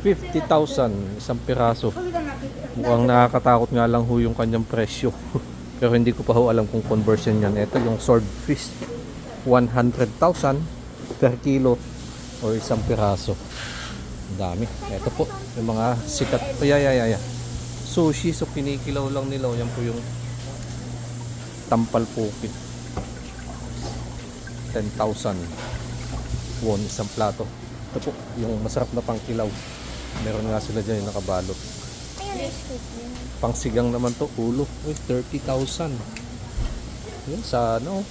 50,000 isang piraso. Mukhang nakakatakot nga lang ho yung kanyang presyo. Pero hindi ko pa ho alam kung conversion yan. Ito yung swordfish. 100,000 per kilo o isang piraso. Ang dami. Ito po yung mga sikat. Sushi. So kinikilaw lang nila. Yan po yung tampal pukit. 10,000 won isang plato. Ito po yung masarap na pangkilaw. Meron nga sila dyan yung nakabalot. Pangsigang naman to, ulo. Uy, 30,000. Yan, sana oh.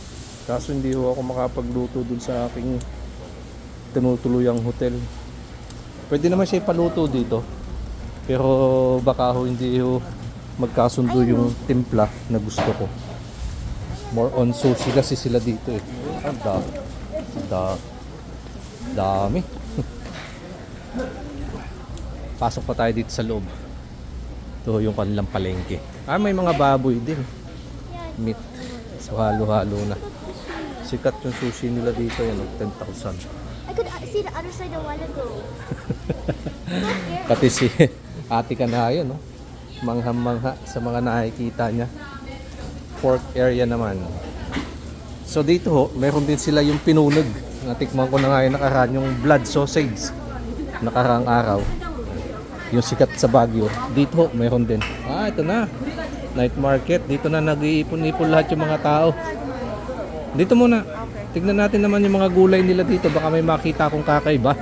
Kaso hindi ho ako makapagluto dun sa aking tinutuluyang hotel. Pwede naman siya ipaluto dito. Pero baka ho hindi ho magkasundo yung timpla na gusto ko. More on sushi kasi sila dito eh. Ang dami. Pasok pa tayo dito sa loob. Ito yung kanilang palengke. May mga baboy din. Meat. So halo-halo na. Sikat yung sushi nila dito, yan, 10,000. I could see the other side a while ago. Pati si ate ka na yun, no? Manghang-mangha sa mga nakikita niya. Pork area naman. So dito ho, meron din sila yung pinunag. Natikman ko na nga yung nakaraan, yung blood sausage. Nakaraang araw. Yung sikat sa Baguio. Dito ho, meron din. Ito na. Night market. Dito na nag-iipon-ipon lahat yung mga tao. Dito muna. Tignan natin naman yung mga gulay nila dito. Baka may makita akong kakaiba.